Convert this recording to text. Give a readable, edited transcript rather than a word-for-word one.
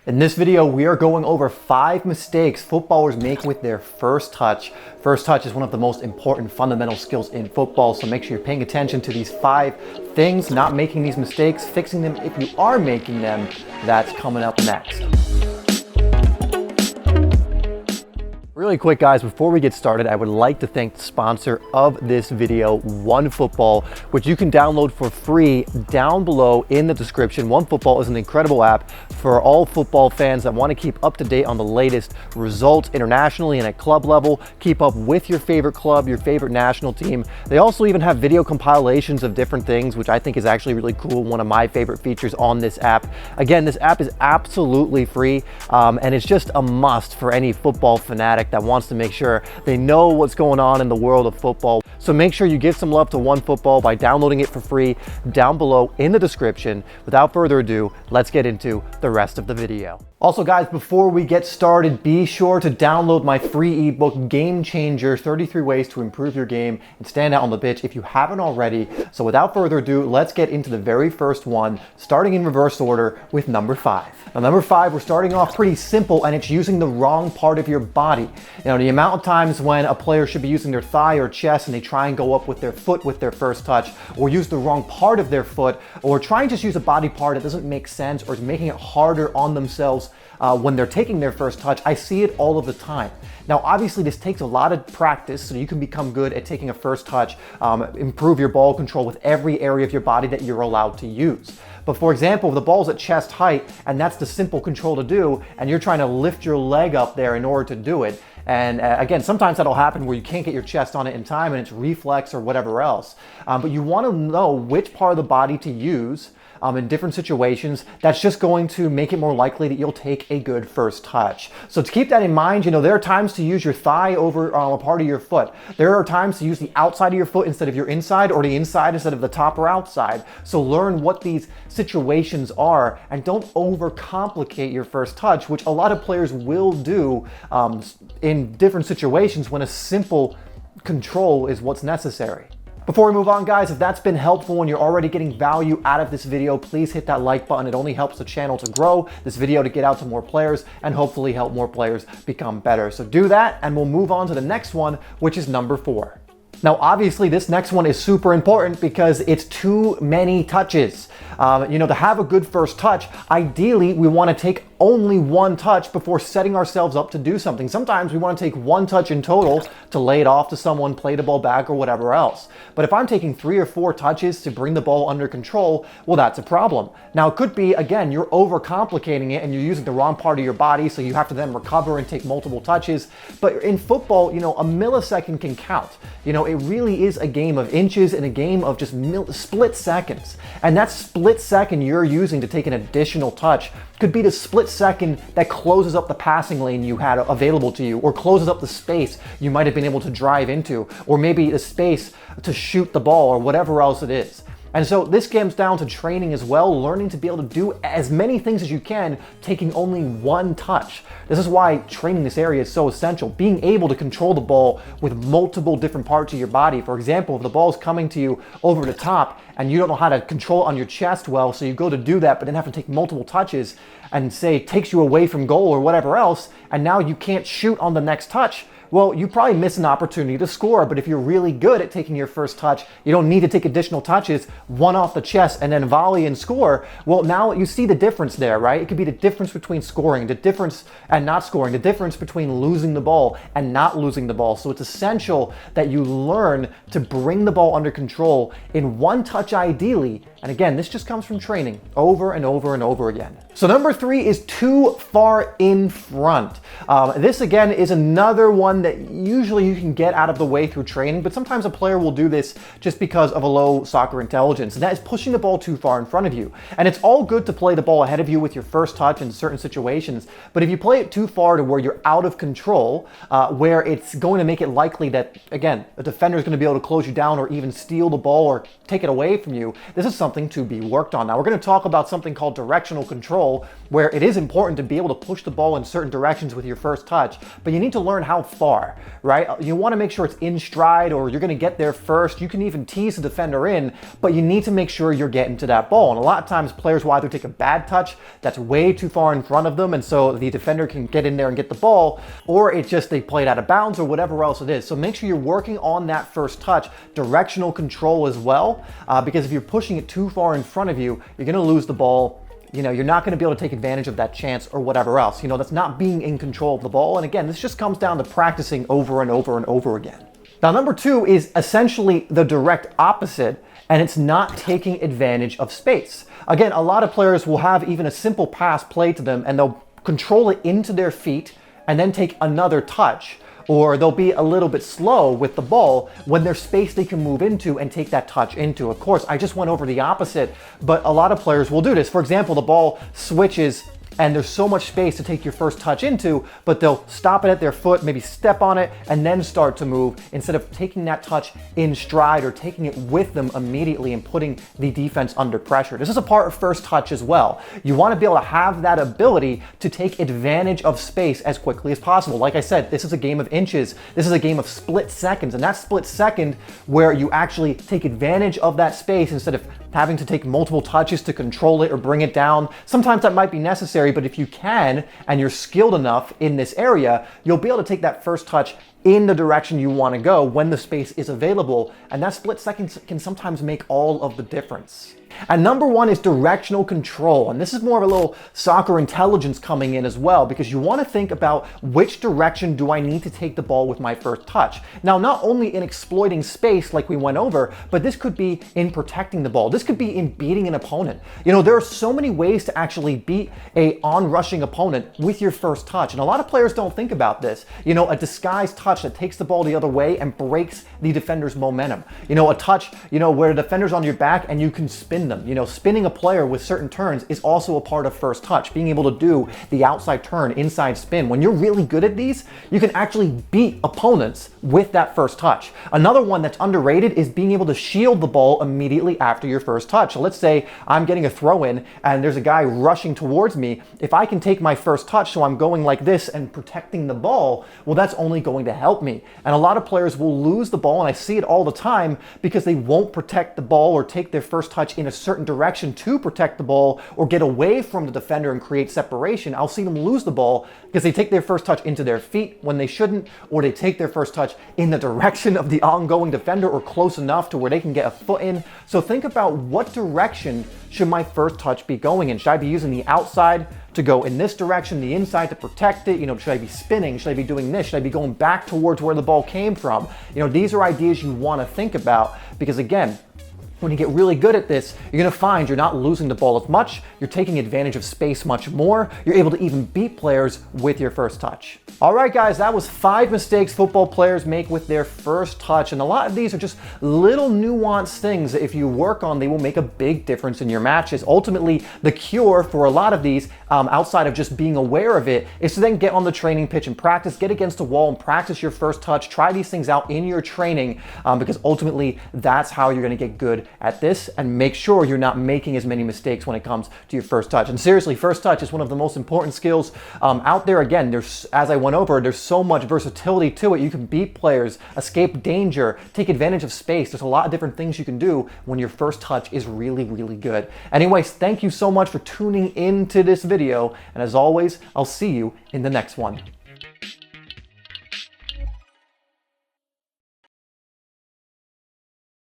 In this video, we are going over 5 mistakes footballers make with their first touch. First touch is one of the most important fundamental skills in football, so make sure you're paying attention to these 5 things, not making these mistakes, fixing them if you are making them. That's coming up next. Really quick, guys, before we get started, I would like to thank the sponsor of this video, OneFootball, which you can download for free down below in the description. OneFootball is an incredible app for all football fans that want to keep up to date on the latest results internationally and at club level, keep up with your favorite club, your favorite national team. They also even have video compilations of different things, which I think is actually really cool. One of my favorite features on this app. Again, this app is absolutely free, and it's just a must for any football fanatic that wants to make sure they know what's going on in the world of football. So make sure you give some love to OneFootball by downloading it for free down below in the description. Without further ado, let's get into the rest of the video. Also, guys, before we get started, be sure to download my free ebook, Game Changer, 33 Ways to Improve Your Game and Stand Out on the Pitch, if you haven't already. So without further ado, let's get into the very first one, starting in reverse order with number 5. Now, number 5, we're starting off pretty simple, and it's using the wrong part of your body. You know, the amount of times when a player should be using their thigh or chest and they try and go up with their foot with their first touch, or use the wrong part of their foot, or try and just use a body part that doesn't make sense or is making it harder on themselves when they're taking their first touch. I see it all of the time. Now, obviously, this takes a lot of practice so you can become good at taking a first touch, improve your ball control with every area of your body that you're allowed to use. But for example, if the ball's at chest height and that's the simple control to do, and you're trying to lift your leg up there in order to do it, and again, sometimes that'll happen where you can't get your chest on it in time and it's reflex or whatever else. But you want to know which part of the body to use in different situations. That's just going to make it more likely that you'll take a good first touch. So to keep that in mind, you know, there are times to use your thigh over a part of your foot. There are times to use the outside of your foot instead of your inside, or the inside instead of the top or outside. So learn what these situations are and don't overcomplicate your first touch, which a lot of players will do in different situations when a simple control is what's necessary. Before we move on, guys, if that's been helpful and you're already getting value out of this video, please hit that like button. It only helps the channel to grow, this video to get out to more players, and hopefully help more players become better. So do that, and we'll move on to the next one, which is number 4. Now, obviously, this next one is super important because it's too many touches. You know, to have a good first touch, ideally, we want to take only one touch before setting ourselves up to do something. Sometimes we want to take one touch in total to lay it off to someone, play the ball back, or whatever else. But if I'm taking 3 or 4 touches to bring the ball under control, well, that's a problem. Now, it could be, again, you're overcomplicating it and you're using the wrong part of your body, so you have to then recover and take multiple touches. But in football, you know, a millisecond can count. You know, it really is a game of inches and a game of just split seconds. And that split second you're using to take an additional touch could be the split second that closes up the passing lane you had available to you, or closes up the space you might have been able to drive into, or maybe the space to shoot the ball, or whatever else it is. And so this comes down to training as well, learning to be able to do as many things as you can, taking only one touch. This is why training this area is so essential. Being able to control the ball with multiple different parts of your body. For example, if the ball's coming to you over the top and you don't know how to control it on your chest well, so you go to do that, but then have to take multiple touches and say it takes you away from goal or whatever else, and now you can't shoot on the next touch, well, you probably miss an opportunity to score. But if you're really good at taking your first touch, you don't need to take additional touches, one off the chest and then volley and score. Well, now you see the difference there, right? It could be the difference between scoring, the difference and not scoring, the difference between losing the ball and not losing the ball. So it's essential that you learn to bring the ball under control in one touch ideally. And again, this just comes from training over and over and over again. So number 3 is too far in front. This again is another one that usually you can get out of the way through training, but sometimes a player will do this just because of a low soccer intelligence, and that is pushing the ball too far in front of you. And it's all good to play the ball ahead of you with your first touch in certain situations, but if you play it too far to where you're out of control, where it's going to make it likely that, again, a defender is going to be able to close you down or even steal the ball or take it away from you, this is something to be worked on. Now, we're going to talk about something called directional control, where it is important to be able to push the ball in certain directions with your first touch, but you need to learn how far far, right? You want to make sure it's in stride, or you're going to get there first. You can even tease the defender in, but you need to make sure you're getting to that ball. And a lot of times players will either take a bad touch that's way too far in front of them, and so the defender can get in there and get the ball, or it's just they played out of bounds or whatever else it is. So make sure you're working on that first touch, directional control as well, because if you're pushing it too far in front of you, you're going to lose the ball. You know, you're not going to be able to take advantage of that chance or whatever else. You know, that's not being in control of the ball. And again, this just comes down to practicing over and over and over again. Now, number two is essentially the direct opposite, and it's not taking advantage of space. Again, a lot of players will have even a simple pass played to them, and they'll control it into their feet and then take another touch. Or they'll be a little bit slow with the ball when there's space they can move into and take that touch into. Of course, I just went over the opposite, but a lot of players will do this. For example, the ball switches and there's so much space to take your first touch into, but they'll stop it at their foot, maybe step on it, and then start to move instead of taking that touch in stride or taking it with them immediately and putting the defense under pressure. This is a part of first touch as well. You want to be able to have that ability to take advantage of space as quickly as possible. Like I said, this is a game of inches. This is a game of split seconds, and that split second where you actually take advantage of that space instead of having to take multiple touches to control it or bring it down. Sometimes that might be necessary, but if you can and you're skilled enough in this area, you'll be able to take that first touch in the direction you want to go when the space is available. And that split second can sometimes make all of the difference. And number one is directional control. And this is more of a little soccer intelligence coming in as well, because you want to think about which direction do I need to take the ball with my first touch. Now, not only in exploiting space like we went over, but this could be in protecting the ball. This could be in beating an opponent. You know, there are so many ways to actually beat a on-rushing opponent with your first touch. And a lot of players don't think about this. You know, a disguised touch that takes the ball the other way and breaks the defender's momentum. You know, a touch, you know, where the defender's on your back and you can spin them. You know, spinning a player with certain turns is also a part of first touch. Being able to do the outside turn, inside spin. When you're really good at these, you can actually beat opponents with that first touch. Another one that's underrated is being able to shield the ball immediately after your first touch. So let's say I'm getting a throw in and there's a guy rushing towards me. If I can take my first touch, so I'm going like this and protecting the ball, well, that's only going to help me. And a lot of players will lose the ball, and I see it all the time, because they won't protect the ball or take their first touch in a certain direction to protect the ball or get away from the defender and create separation. I'll see them lose the ball because they take their first touch into their feet when they shouldn't, or they take their first touch in the direction of the ongoing defender or close enough to where they can get a foot in. So think about, what direction should my first touch be going in? Should I be using the outside to go in this direction, the inside to protect it? You know, should I be spinning? Should I be doing this? Should I be going back towards where the ball came from? You know, these are ideas you want to think about, because again, when you get really good at this, you're going to find you're not losing the ball as much, you're taking advantage of space much more, you're able to even beat players with your first touch. All right, guys, that was 5 mistakes football players make with their first touch. And a lot of these are just little nuanced things that if you work on, they will make a big difference in your matches. Ultimately, the cure for a lot of these, outside of just being aware of it, is to then get on the training pitch and practice, get against a wall and practice your first touch. Try these things out in your training, because ultimately that's how you're going to get good at this, and make sure you're not making as many mistakes when it comes to your first touch. And seriously, first touch is one of the most important skills out there. Again, there's, as I went over, there's so much versatility to it. You can beat players, escape danger, take advantage of space. There's a lot of different things you can do when your first touch is really, really good. Anyways, thank you so much for tuning into this video. And as always, I'll see you in the next one.